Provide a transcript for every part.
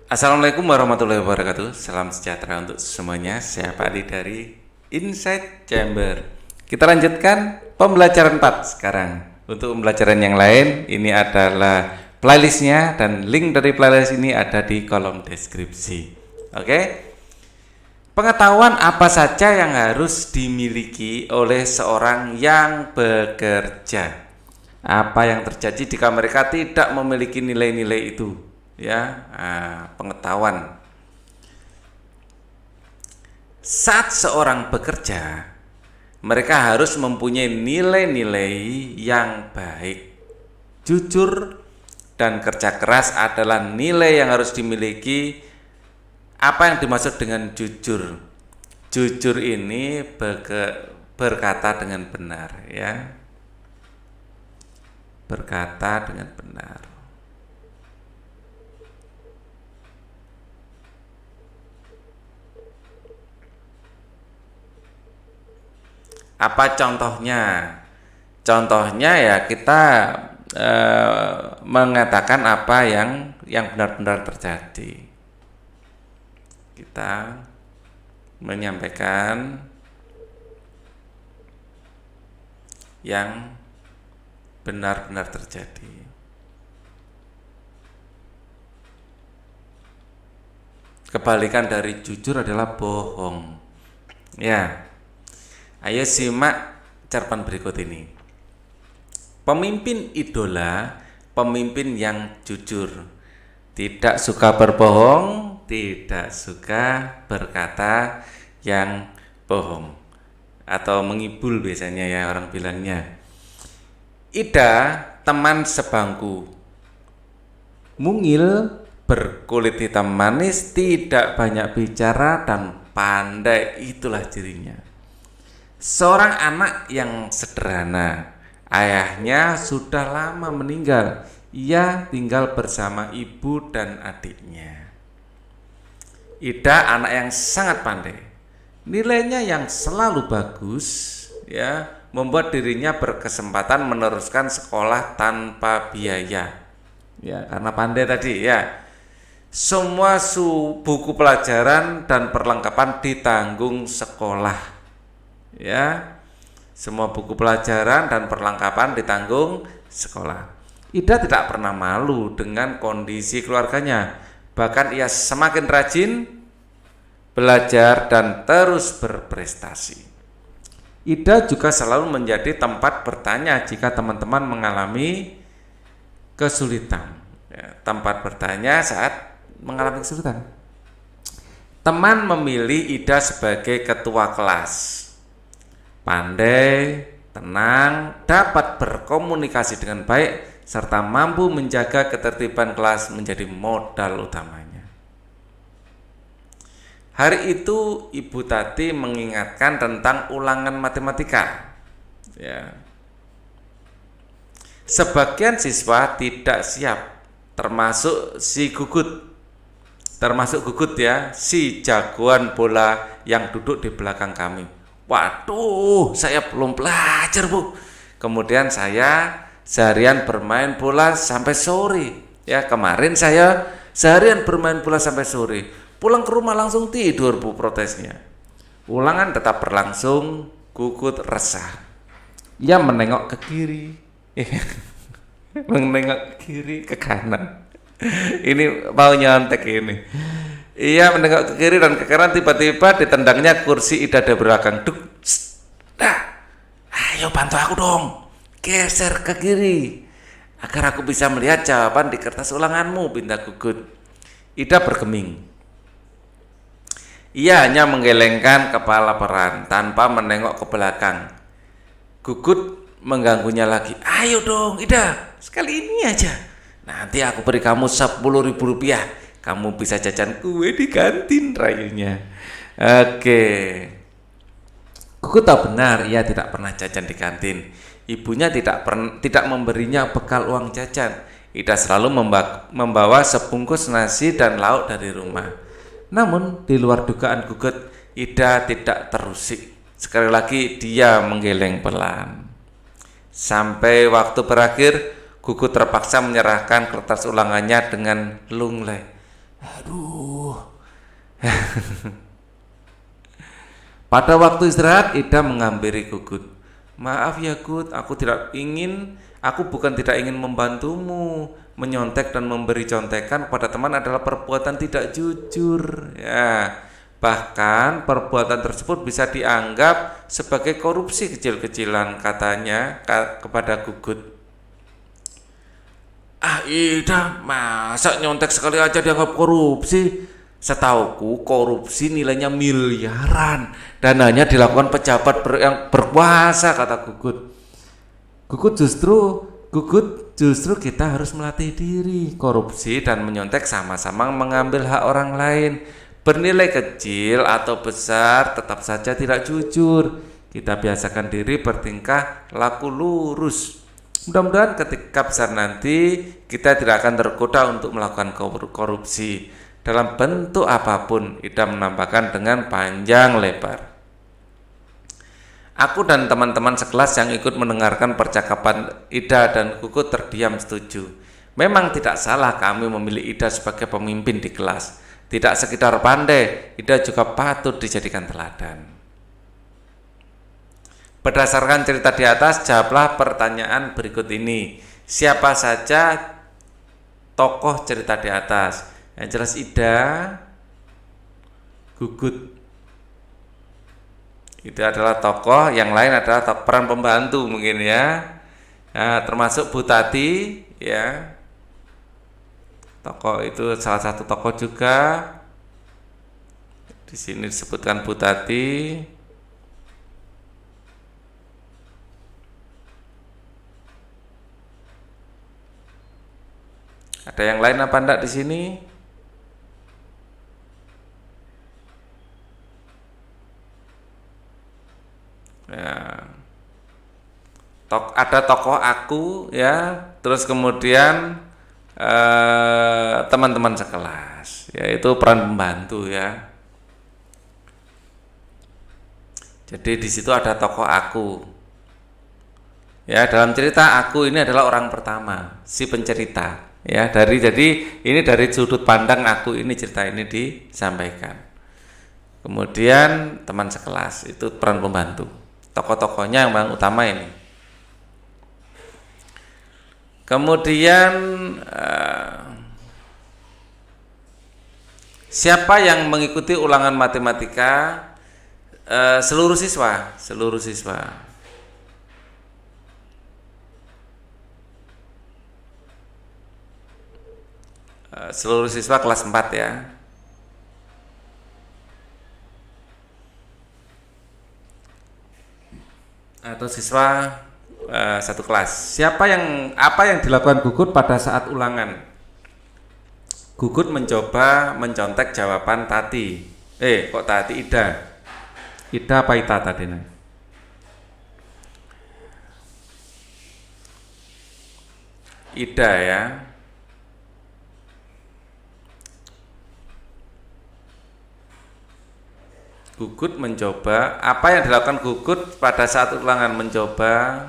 Assalamualaikum warahmatullahi wabarakatuh. Salam sejahtera untuk semuanya. Saya Pak Adi dari Insight Chamber. Kita lanjutkan pembelajaran 4 sekarang. Untuk pembelajaran yang lain, ini adalah playlistnya dan link dari playlist ini ada di kolom deskripsi. Oke? Pengetahuan apa saja yang harus dimiliki oleh seorang yang bekerja? Apa yang terjadi jika mereka tidak memiliki nilai-nilai itu? Pengetahuan. Saat seorang bekerja, mereka harus mempunyai nilai-nilai yang baik. Jujur dan kerja keras adalah nilai yang harus dimiliki. Apa yang dimaksud dengan jujur? Jujur ini berkata dengan benar, ya. Berkata dengan benar. Apa contohnya? Contohnya ya kita mengatakan apa yang benar-benar terjadi. Kita menyampaikan yang benar-benar terjadi. Kebalikan dari jujur adalah bohong. Ya. Ayo simak cerpen berikut ini. Pemimpin idola, pemimpin yang jujur, tidak suka berbohong, tidak suka berkata yang bohong atau mengibul biasanya ya orang bilangnya. Ida, teman sebangku, mungil, berkulit hitam manis, tidak banyak bicara dan pandai, itulah cirinya. Seorang anak yang sederhana, ayahnya sudah lama meninggal, ia tinggal bersama ibu dan adiknya. Ida anak yang sangat pandai, nilainya yang selalu bagus, ya, membuat dirinya berkesempatan meneruskan sekolah tanpa biaya, ya, karena pandai tadi, ya. Semua buku pelajaran dan perlengkapan ditanggung sekolah. Ya, semua buku pelajaran dan perlengkapan ditanggung sekolah. Ida tidak pernah malu dengan kondisi keluarganya. Bahkan ia semakin rajin belajar dan terus berprestasi. Ida juga selalu menjadi tempat bertanya jika teman-teman mengalami kesulitan. Ya, tempat bertanya saat mengalami kesulitan. Teman memilih Ida sebagai ketua kelas. Pandai, tenang, dapat berkomunikasi dengan baik, serta mampu menjaga ketertiban kelas menjadi modal utamanya. Hari itu Ibu Tati mengingatkan tentang ulangan matematika. Ya. Sebagian siswa tidak siap, termasuk Gugut ya, si jagoan bola yang duduk di belakang kami. Waduh, saya belum belajar, Bu. Kemudian saya seharian bermain bola sampai sore. Ya, kemarin saya seharian bermain bola sampai sore. Pulang ke rumah langsung tidur, Bu, protesnya. Ulangan tetap berlangsung, Gugut resah. Ia menengok ke kiri. Menengok ke kiri, ke kanan. Ini mau nyontek ini. Ia menengok ke kiri dan ke kanan, tiba-tiba ditendangnya kursi Ida dari belakang. Duk, ayo bantu aku dong, geser ke kiri agar aku bisa melihat jawaban di kertas ulanganmu, pinta Gugut. Ida bergeming. Ia hanya menggelengkan kepala peran tanpa menengok ke belakang. Gugut mengganggunya lagi. Ayo dong Ida, sekali ini aja. Nanti aku beri kamu 10.000 rupiah. Kamu bisa jajan kue di kantin, rayunya. Oke. Gugut tahu benar ia tidak pernah jajan di kantin. Ibunya tidak memberinya bekal uang jajan. Ida selalu membawa sebungkus nasi dan lauk dari rumah. Namun di luar dugaan Gugut, Ida tidak terusik. Sekali lagi dia menggeleng pelan. Sampai waktu berakhir, Gugut terpaksa menyerahkan kertas ulangannya dengan lunglai. Aduh. Pada waktu istirahat, Ida menghampiri Gugut. Maaf ya Gut, aku bukan tidak ingin membantumu. Menyontek dan memberi contekan kepada teman adalah perbuatan tidak jujur. Ya, bahkan perbuatan tersebut bisa dianggap sebagai korupsi kecil-kecilan, katanya kepada Gugut. Ah Ida, masa nyontek sekali aja dianggap korupsi? Setauku korupsi nilainya miliaran dan hanya dilakukan pejabat yang berkuasa, kata Gugut. Gugut justru kita harus melatih diri. Korupsi dan menyontek sama-sama mengambil hak orang lain. Bernilai kecil atau besar tetap saja tidak jujur. Kita biasakan diri bertingkah laku lurus. Mudah-mudahan ketika besar nanti kita tidak akan tergoda untuk melakukan korupsi dalam bentuk apapun, Ida menambahkan dengan panjang lebar. Aku dan teman-teman sekelas yang ikut mendengarkan percakapan Ida dan Gugut terdiam setuju. Memang tidak salah kami memilih Ida sebagai pemimpin di kelas. Tidak sekedar pandai, Ida juga patut dijadikan teladan. Berdasarkan cerita di atas, jawablah pertanyaan berikut ini. Siapa saja tokoh cerita di atas? Yang jelas Ida, Gugut itu adalah tokoh, yang lain adalah peran pembantu mungkin ya. Nah, termasuk Bu Tati ya. Tokoh itu salah satu tokoh juga. Di sini disebutkan Bu Tati. Ada yang lain apa enggak di sini? Ya. Ada tokoh aku ya, terus kemudian teman-teman sekelas, yaitu peran pembantu ya. Jadi di situ ada tokoh aku. Ya, dalam cerita aku ini adalah orang pertama, si pencerita. Ya, jadi ini dari sudut pandang aku ini, cerita ini disampaikan. Kemudian teman sekelas itu peran pembantu. Tokoh-tokohnya yang paling utama ini. Kemudian siapa yang mengikuti ulangan matematika? Seluruh siswa. Seluruh siswa kelas 4 ya. Atau siswa satu kelas. Apa yang dilakukan Gugut pada saat ulangan? Gugut mencoba mencontek jawaban Tati. Kok Tati? Ida apa Ita tadi? Ida ya. Gugut mencoba, apa yang dilakukan Gugut pada saat ulangan? Mencoba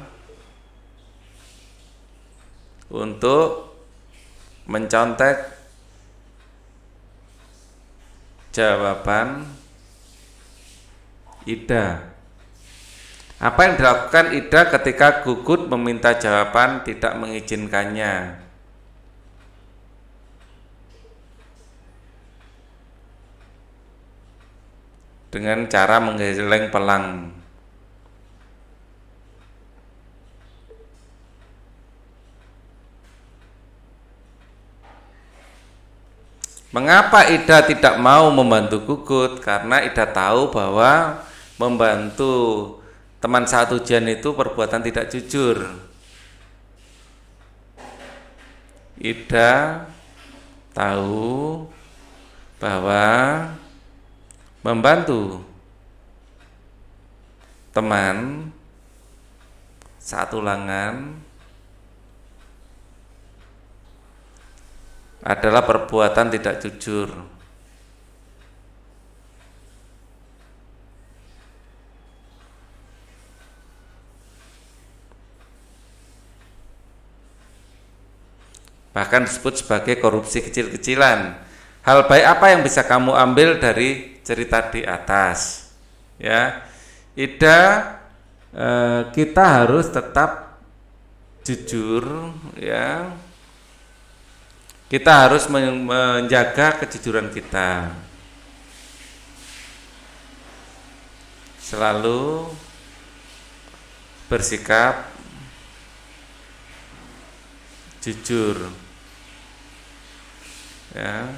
untuk mencontek jawaban Ida. Apa yang dilakukan Ida ketika Gugut meminta jawaban tidak mengizinkannya? Dengan cara menggeleng pelang. Mengapa Ida tidak mau membantu Gugut? Karena Ida tahu bahwa membantu teman saat ujian itu perbuatan tidak jujur. Ida tahu bahwa membantu teman saat ulangan adalah perbuatan tidak jujur. Bahkan disebut sebagai korupsi kecil-kecilan. Hal baik apa yang bisa kamu ambil dari cerita di atas? Ya, Ida, kita harus tetap jujur, ya. Kita harus menjaga kejujuran kita. Selalu bersikap jujur. Ya.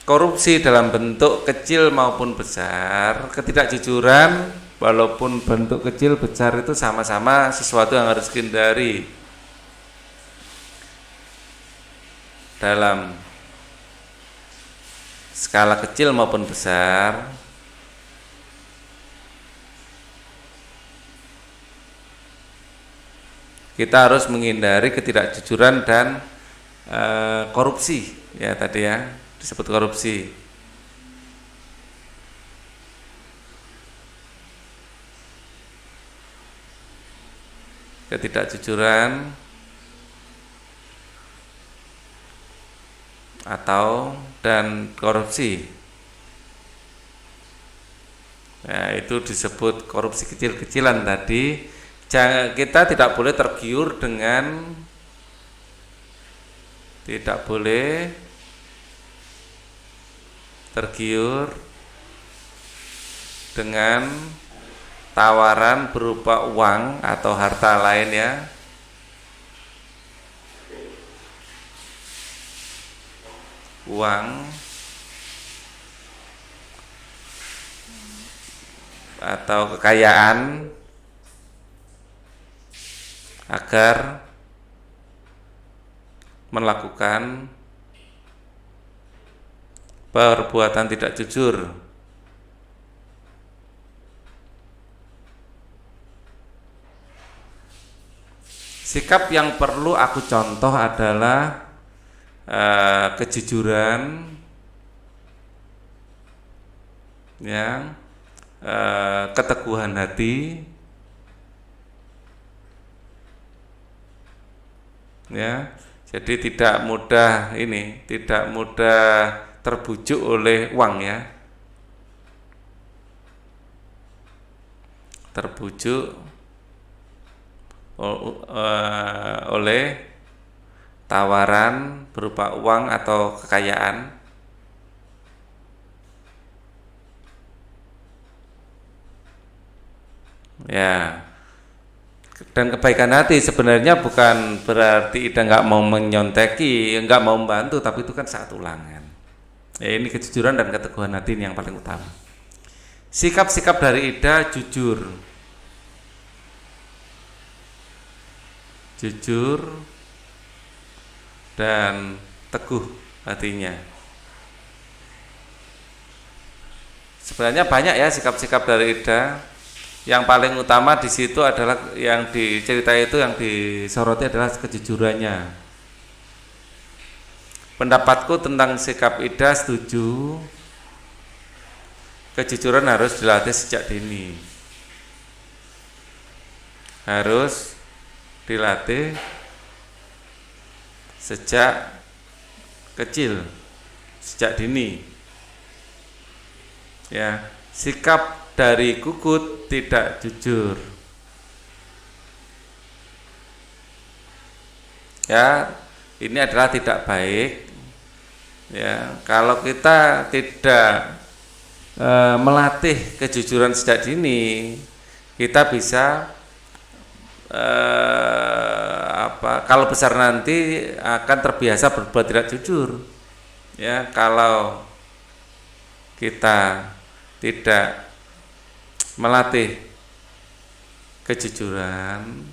Korupsi dalam bentuk kecil maupun besar, ketidakjujuran walaupun bentuk kecil besar itu sama-sama sesuatu yang harus dihindari. Dalam skala kecil maupun besar, kita harus menghindari ketidakjujuran dan korupsi, ya tadi ya disebut korupsi. Ketidakjujuran atau dan korupsi, ya itu disebut korupsi kecil-kecilan tadi. Kita tidak boleh tergiur dengan tawaran berupa uang atau harta lain, ya. Uang atau kekayaan agar melakukan perbuatan tidak jujur. Sikap yang perlu aku contoh adalah kejujuran, ya, keteguhan hati, ya. Jadi tidak mudah terbujuk oleh uang, ya. Terbujuk oleh tawaran berupa uang atau kekayaan. Ya. Dan kebaikan hati sebenarnya bukan berarti Ida nggak mau menyonteki, nggak mau membantu, tapi itu kan saat ulangan. Ya, ini kejujuran dan keteguhan hati ini yang paling utama. Sikap-sikap dari Ida jujur dan teguh hatinya. Sebenarnya banyak ya sikap-sikap dari Ida. Yang paling utama di situ adalah yang diceritai itu, yang disoroti adalah kejujurannya. Pendapatku tentang sikap Ida setuju. Kejujuran harus dilatih sejak dini. Harus dilatih sejak kecil, sejak dini. Ya, sikap dari Kukut tidak jujur. Ya, ini adalah tidak baik. Ya, kalau kita tidak melatih kejujuran sejak dini, kita bisa kalau besar nanti akan terbiasa berbuat tidak jujur. Ya, kalau kita tidak melatih kejujuran,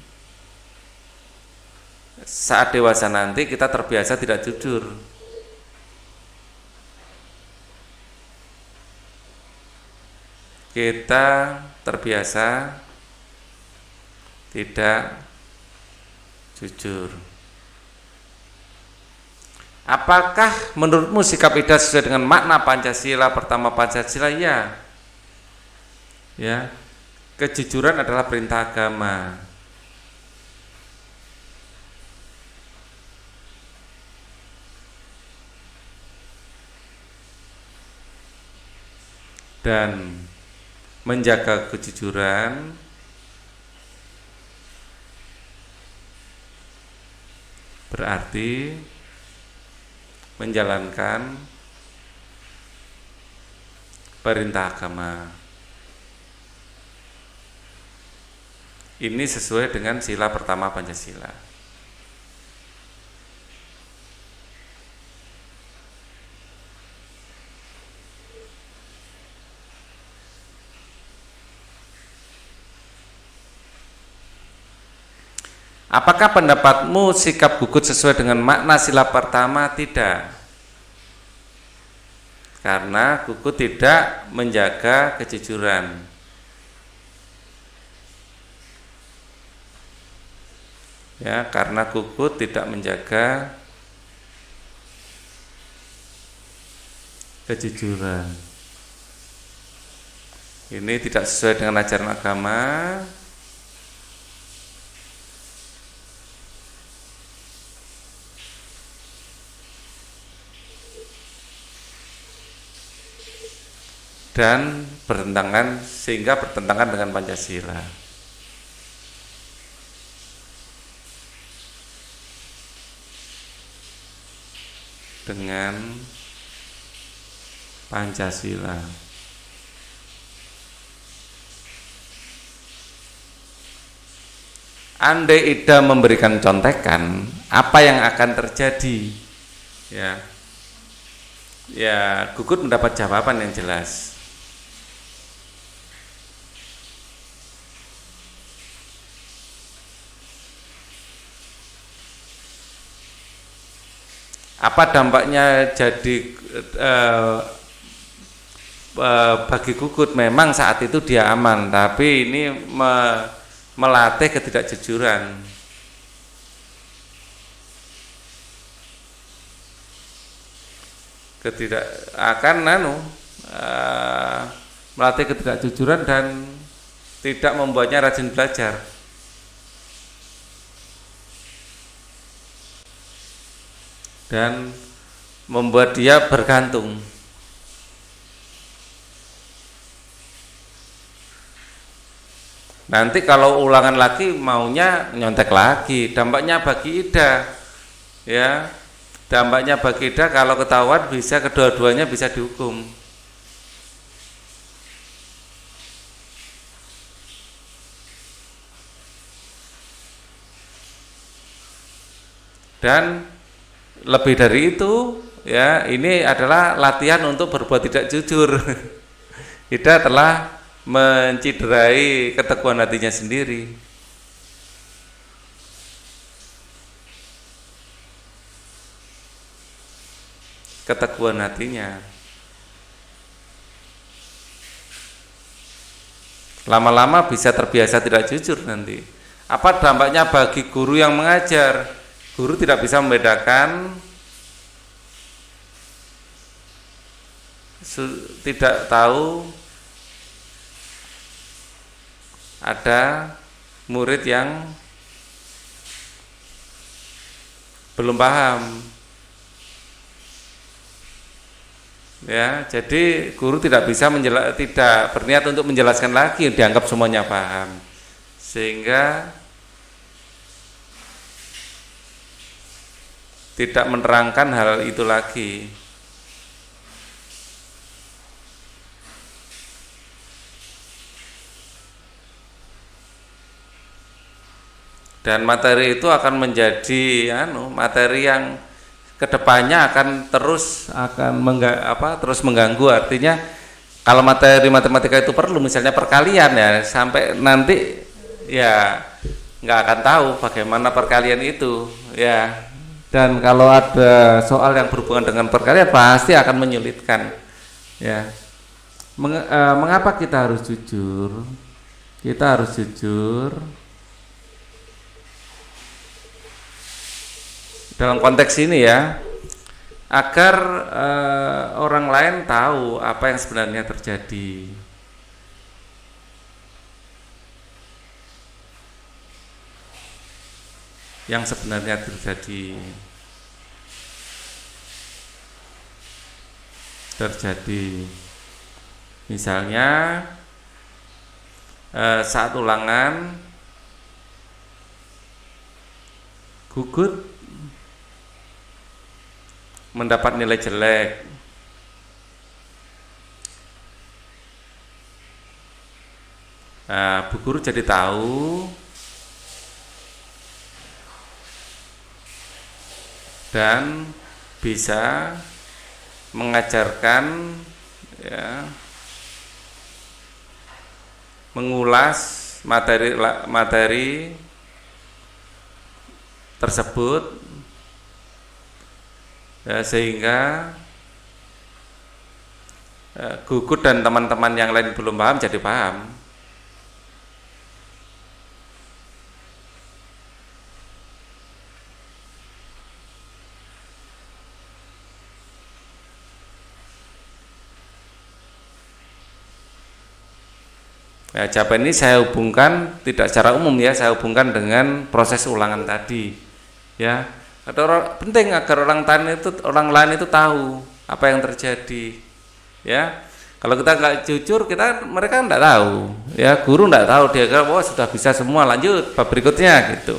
saat dewasa nanti kita terbiasa tidak jujur. Kita terbiasa tidak jujur. Apakah menurutmu sikap Ida sesuai dengan makna Pancasila? Pertama, Pancasila, ya. Ya, kejujuran adalah perintah agama. dan menjaga kejujuran berarti menjalankan perintah agama. Ini sesuai dengan sila pertama Pancasila. Apakah pendapatmu sikap gugut sesuai dengan makna sila pertama? Tidak. Karena gugut tidak menjaga kejujuran. Ya, karena gugut tidak menjaga kejujuran. Ini tidak sesuai dengan ajaran agama. Dan bertentangan, sehingga bertentangan dengan Pancasila. Dengan Pancasila. Andai Ida memberikan contekan, apa yang akan terjadi? Ya, gugut mendapat jawaban yang jelas. Apa dampaknya jadi bagi gugut? Memang saat itu dia aman, tapi ini melatih ketidakjujuran. Melatih ketidakjujuran dan tidak membuatnya rajin belajar. Dan membuat dia bergantung. Nanti kalau ulangan lagi maunya nyontek lagi. Dampaknya bagi Ida, ya, dampaknya bagi Ida kalau ketahuan bisa kedua-duanya bisa dihukum. Dan lebih dari itu, ya, ini adalah latihan untuk berbuat tidak jujur. Ida telah menciderai keteguhan hatinya sendiri. Keteguhan hatinya. Lama-lama bisa terbiasa tidak jujur nanti. Apa dampaknya bagi guru yang mengajar? Guru tidak bisa membedakan, tidak tahu ada murid yang belum paham. Ya, jadi guru tidak bisa tidak berniat untuk menjelaskan lagi, dianggap semuanya paham. Sehingga tidak menerangkan hal itu lagi. Dan materi itu akan menjadi materi yang kedepannya akan terus mengganggu. Artinya kalau materi matematika itu perlu misalnya perkalian, ya, sampai nanti ya nggak akan tahu bagaimana perkalian itu, ya. Dan kalau ada soal yang berhubungan dengan perkalian pasti akan menyulitkan, ya. Mengapa kita harus jujur? Kita harus jujur dalam konteks ini, ya, agar orang lain tahu apa yang sebenarnya terjadi. Yang sebenarnya terjadi. Misalnya saat ulangan gugut mendapat nilai jelek, Bu guru jadi tahu dan bisa mengajarkan, ya, mengulas materi tersebut, ya, sehingga gugut dan teman-teman yang lain belum paham jadi paham. Ya, jawaban ini saya hubungkan tidak secara umum, ya, saya hubungkan dengan proses ulangan tadi, ya. Penting agar orang lain itu tahu apa yang terjadi, ya. Kalau kita nggak jujur, mereka nggak tahu, ya, guru nggak tahu, dia kira sudah bisa semua, lanjut bab berikutnya gitu.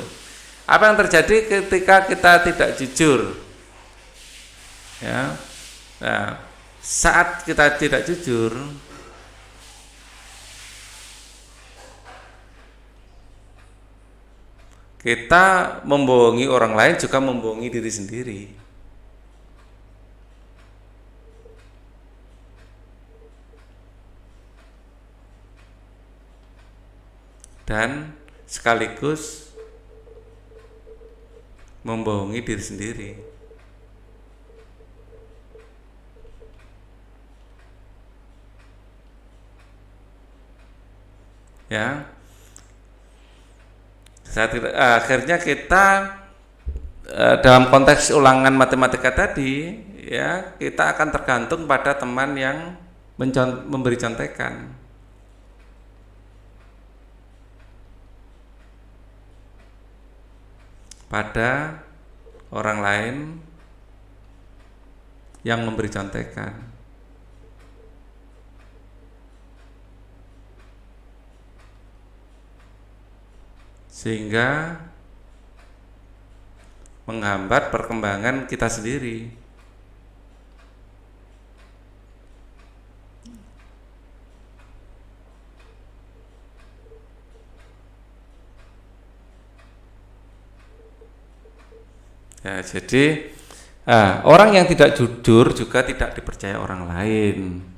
Apa yang terjadi ketika kita tidak jujur, ya? Nah, saat kita tidak jujur, kita membohongi orang lain juga membohongi diri sendiri. Dan sekaligus membohongi diri sendiri. Ya. Akhirnya kita dalam konteks ulangan matematika tadi, ya, kita akan tergantung pada teman yang memberi contekan. Pada orang lain yang memberi contekan. Sehingga menghambat perkembangan kita sendiri. Ya, jadi orang yang tidak jujur juga tidak dipercaya orang lain.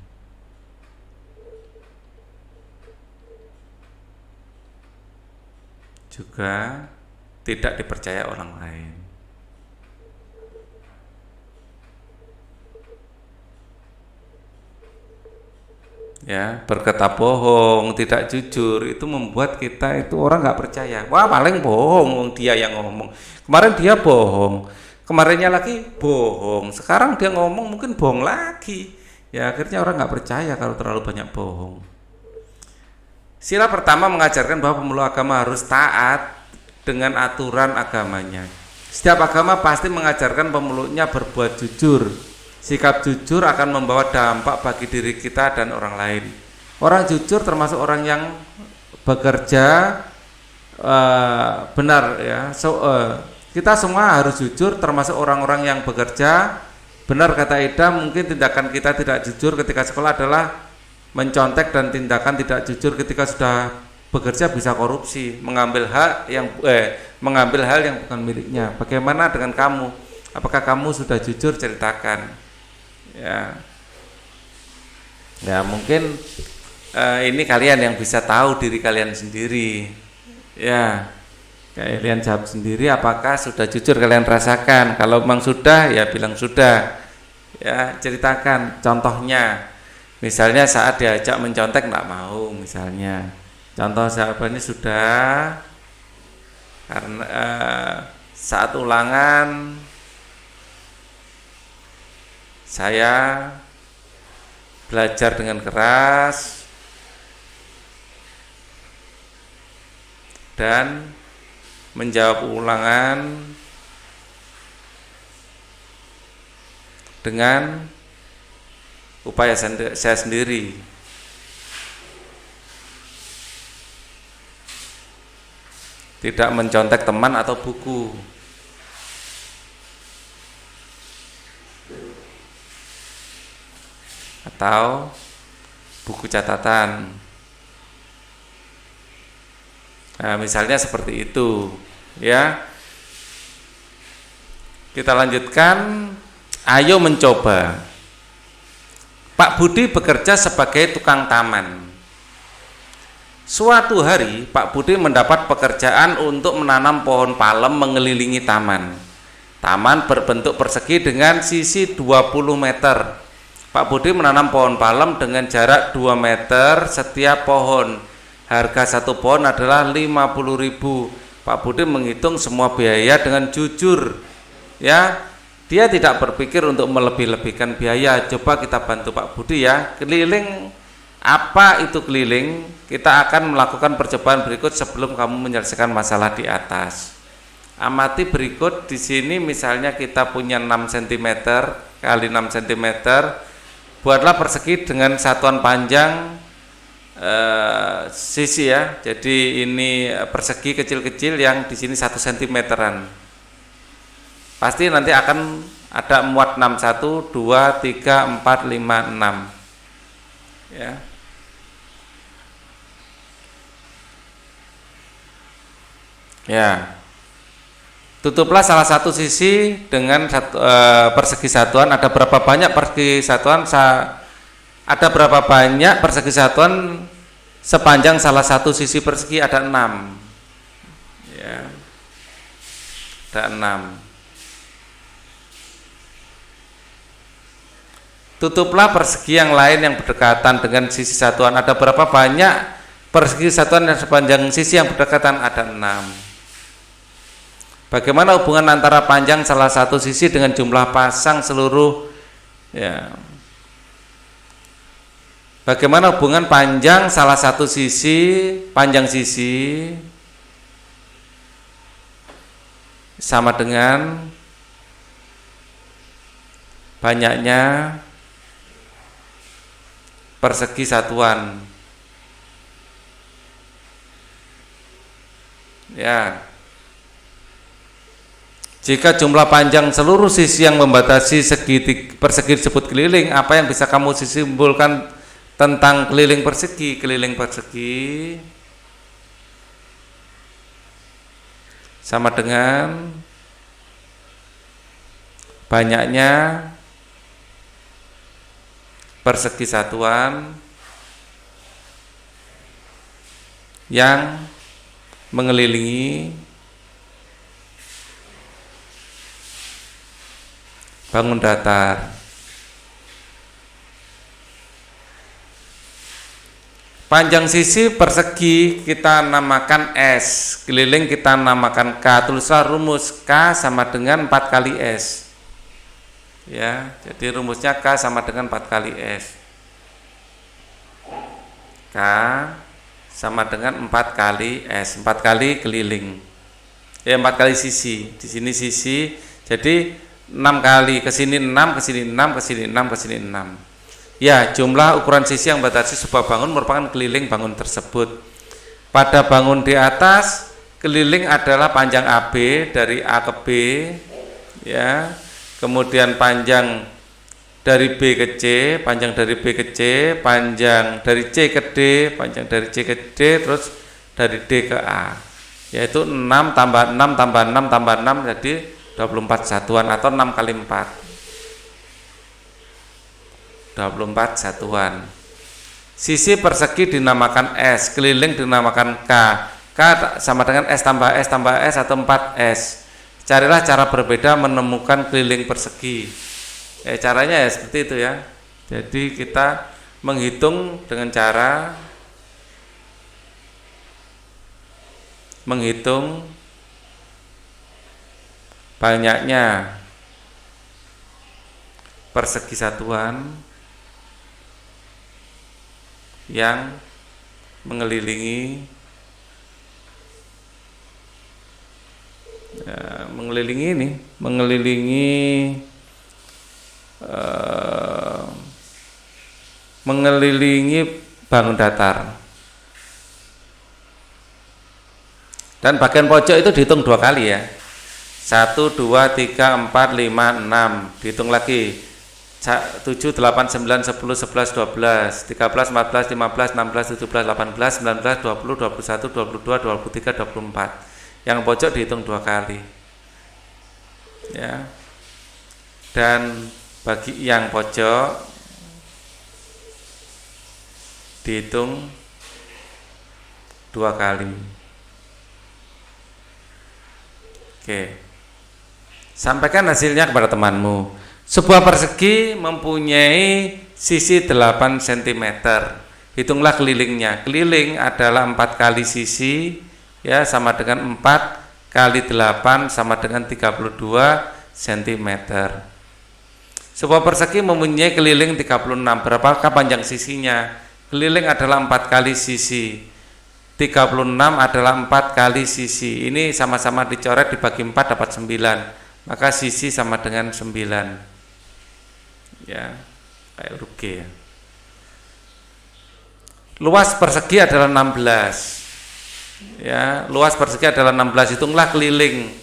Juga tidak dipercaya orang lain. Ya, berkata bohong, tidak jujur, itu membuat kita itu orang nggak percaya. Wah, paling bohong, dia yang ngomong. Kemarin dia bohong, kemarinnya lagi bohong, sekarang dia ngomong mungkin bohong lagi. Ya, akhirnya orang nggak percaya kalau terlalu banyak bohong. Sila pertama mengajarkan bahwa pemeluk agama harus taat dengan aturan agamanya. Setiap agama pasti mengajarkan pemeluknya berbuat jujur. Sikap jujur akan membawa dampak bagi diri kita dan orang lain. Orang jujur termasuk orang yang bekerja benar, ya. Kita semua harus jujur, termasuk orang-orang yang bekerja benar. Kata Ida, mungkin tindakan kita tidak jujur ketika sekolah adalah mencontek, dan tindakan tidak jujur ketika sudah bekerja bisa korupsi, mengambil hal yang bukan miliknya. Bagaimana dengan kamu? Apakah kamu sudah jujur? Ceritakan. Ya mungkin ini kalian yang bisa tahu diri kalian sendiri. Ya, kalian jawab sendiri apakah sudah jujur kalian rasakan. Kalau memang sudah, ya bilang sudah. Ya, ceritakan contohnya. Misalnya saat diajak mencontek nggak mau, misalnya. Contoh jawabannya sudah, karena saat ulangan saya belajar dengan keras dan menjawab ulangan dengan upaya saya sendiri. tidak mencontek teman atau buku. Atau buku catatan. Nah, misalnya seperti itu, ya. Kita lanjutkan, ayo mencoba. Pak Budi bekerja sebagai tukang taman. Suatu hari, Pak Budi mendapat pekerjaan untuk menanam pohon palem mengelilingi taman. Taman berbentuk persegi dengan sisi 20 meter. Pak Budi menanam pohon palem dengan jarak 2 meter setiap pohon. Harga satu pohon adalah 50.000. Pak Budi menghitung semua biaya dengan jujur. Ya, dia tidak berpikir untuk melebih-lebihkan biaya. Coba kita bantu Pak Budi ya. Keliling, apa itu keliling? Kita akan melakukan percobaan berikut sebelum kamu menyelesaikan masalah di atas. Amati berikut. Di sini misalnya kita punya 6 cm kali 6 cm. Buatlah persegi dengan satuan panjang sisi ya. Jadi ini persegi kecil-kecil yang di sini 1 cm-an. Pasti nanti akan ada muat 6, 1, 2, 3, 4, 5, 6. Ya. Ya. Tutuplah salah satu sisi dengan persegi satuan. Ada berapa banyak persegi satuan? Ada berapa banyak persegi satuan sepanjang salah satu sisi persegi? Ada 6. Ya. Ada 6. Tutuplah persegi yang lain yang berdekatan dengan sisi satuan. Ada berapa banyak persegi satuan yang sepanjang sisi yang berdekatan? Ada 6. Bagaimana hubungan antara panjang salah satu sisi dengan jumlah pasang seluruh ya. Bagaimana hubungan panjang salah satu sisi, panjang sisi sama dengan banyaknya persegi satuan. Ya. Jika jumlah panjang seluruh sisi yang membatasi persegi disebut keliling, apa yang bisa kamu simpulkan tentang keliling persegi? Keliling persegi sama dengan banyaknya persegi satuan yang mengelilingi bangun datar. Panjang sisi persegi kita namakan S, keliling kita namakan K. Tulislah rumus K sama dengan 4 kali S. Ya, jadi rumusnya K sama dengan 4 kali S. K sama dengan 4 kali S, 4 kali keliling. Ya, 4 kali sisi. Di sini sisi. Jadi 6 kali, ke sini 6, ke sini 6, ke sini 6, ke sini 6. Ya, jumlah ukuran sisi yang membatasi sebuah bangun merupakan keliling bangun tersebut. Pada bangun di atas, keliling adalah panjang AB dari A ke B, ya. Kemudian panjang dari B ke C, panjang dari B ke C, panjang dari C ke D, panjang dari C ke D, terus dari D ke A. Yaitu 6 tambah 6 tambah 6 tambah 6 jadi 24 satuan atau 6 kali 4. 24 satuan. Sisi persegi dinamakan S, keliling dinamakan K. K sama dengan S tambah S tambah S atau 4S. Carilah cara berbeda menemukan keliling persegi. Caranya ya seperti itu ya. Jadi kita menghitung dengan cara menghitung banyaknya persegi satuan yang mengelilingi mengelilingi bangun datar. Dan bagian pojok itu dihitung 2 kali ya. 1, 2, 3, 4, 5, 6. Dihitung lagi. 7, 8, 9, 10, 11, 12, 13, 14, 15, 16, 17, 18, 19, 20, 21, 22, 23, 24. Yang pojok dihitung 2 kali. Ya. Dan bagi yang pojok dihitung 2 kali. Oke. Sampaikan hasilnya kepada temanmu. Sebuah persegi mempunyai sisi 8 cm. Hitunglah kelilingnya. Keliling adalah 4 kali sisi, ya, sama dengan 4 kali 8 sama dengan 32 cm. Sebuah persegi mempunyai keliling 36. Berapakah panjang sisinya? Keliling adalah 4 kali sisi. 36 adalah 4 kali sisi. Ini sama-sama dicoret dibagi 4 dapat 9. Maka sisi sama dengan 9. Ya, kayak huruf G ya. Luas persegi adalah 16. Ya, luas persegi adalah 16. Hitunglah keliling.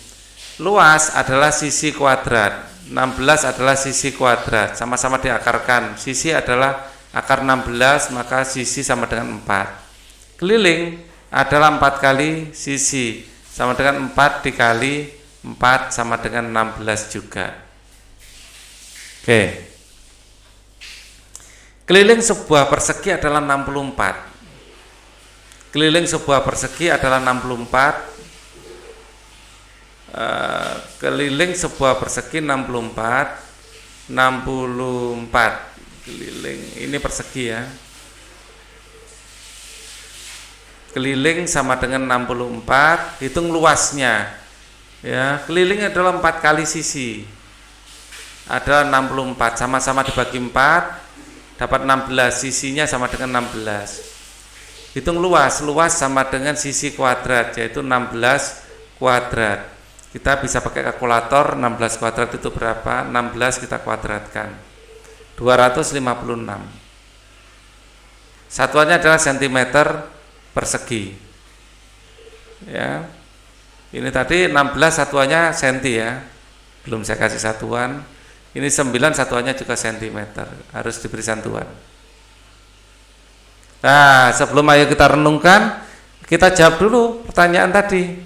Luas adalah sisi kuadrat. 16 adalah sisi kuadrat. Sama-sama diakarkan. Sisi adalah akar 16, maka sisi sama dengan 4. Keliling adalah 4 kali sisi. Sama dengan 4 dikali 4 sama dengan 16 juga. Oke. Keliling sebuah persegi adalah 64. Keliling sebuah persegi adalah 64. Keliling sebuah persegi 64. 64. Keliling ini persegi ya. Keliling sama dengan 64. Hitung luasnya. Ya, keliling adalah 4 kali sisi. Adalah 64, sama-sama dibagi 4 dapat 16, sisinya sama dengan 16. Hitung luas, luas sama dengan sisi kuadrat, yaitu 16 kuadrat. Kita bisa pakai kalkulator. 16 kuadrat itu berapa? 16 kita kuadratkan 256. Satuannya adalah cm persegi. Ya. Ini tadi 16 satuannya senti ya. Belum saya kasih satuan. Ini 9 satuannya juga sentimeter. Harus diberi satuan. Nah, sebelum ayo kita renungkan, kita jawab dulu pertanyaan tadi.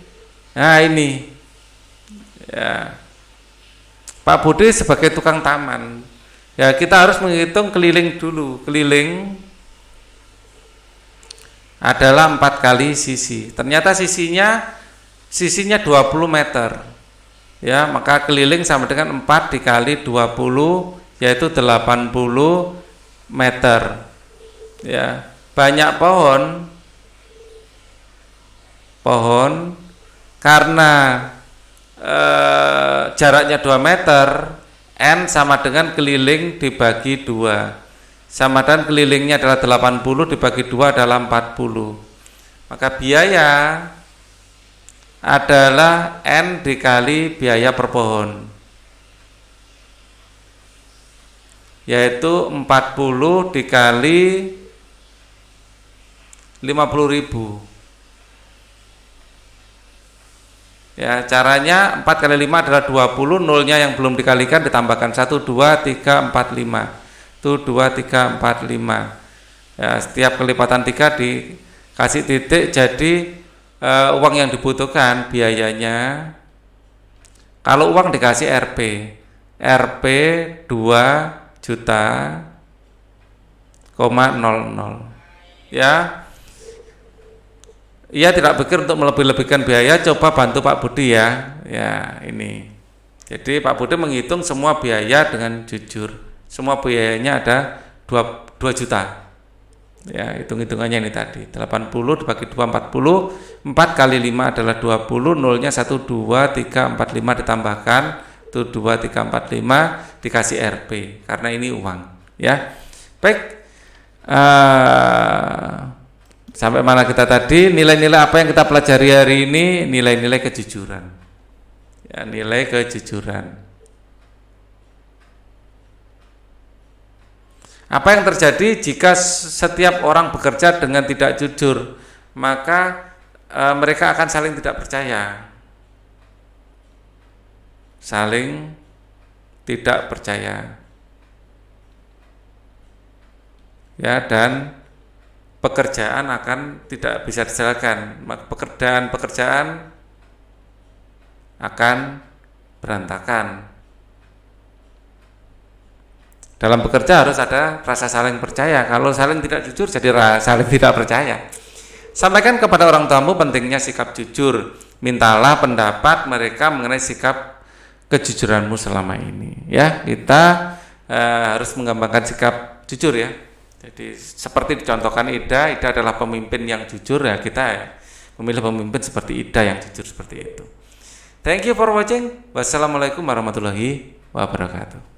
Nah, ini. Ya. Pak Budi sebagai tukang taman. Ya, kita harus menghitung keliling dulu. Keliling adalah 4 kali sisi. Ternyata sisinya 20 meter. Ya, maka keliling sama dengan 4 dikali 20, yaitu 80 meter. Ya, banyak pohon karena jaraknya 2 meter, N sama dengan keliling dibagi 2. Sama dengan kelilingnya adalah 80 dibagi 2 adalah 40. Maka biaya adalah N dikali biaya per pohon, yaitu 40 dikali 50.000. Ya, caranya 4 kali 5 adalah 20, nolnya yang belum dikalikan ditambahkan 1, 2, 3, 4, 5. Itu 2, 3, 4, 5. Ya, setiap kelipatan 3 dikasih titik, jadi uang yang dibutuhkan biayanya, kalau uang dikasih Rp 2 juta, 00. Ya, ia tidak pikir untuk melebih-lebihkan biaya. Coba bantu Pak Budi ya. Ya, ini. Jadi Pak Budi menghitung semua biaya dengan jujur. Semua biayanya ada 2 juta. Ya, hitung-hitungannya ini tadi. 80 dibagi 2 40. 4 kali 5 adalah 20. Nolnya 1 2 3 4 5 ditambahkan itu 2 3 4 5 dikasih Rp karena ini uang, ya. Baik. Sampai mana kita tadi? Nilai-nilai apa yang kita pelajari hari ini? Nilai-nilai kejujuran. Ya, nilai kejujuran. Apa yang terjadi jika setiap orang bekerja dengan tidak jujur? Maka mereka akan saling tidak percaya. Saling tidak percaya. Ya, dan pekerjaan akan tidak bisa dijalankan. Pekerjaan akan berantakan. Dalam bekerja harus ada rasa saling percaya. Kalau saling tidak jujur jadi saling tidak percaya. Sampaikan kepada orang tuamu pentingnya sikap jujur. Mintalah pendapat mereka mengenai sikap kejujuranmu selama ini. Ya, kita harus mengembangkan sikap jujur ya. Jadi seperti dicontohkan Ida adalah pemimpin yang jujur ya, kita memilih pemimpin seperti Ida yang jujur seperti itu. Thank you for watching. Wassalamualaikum warahmatullahi wabarakatuh.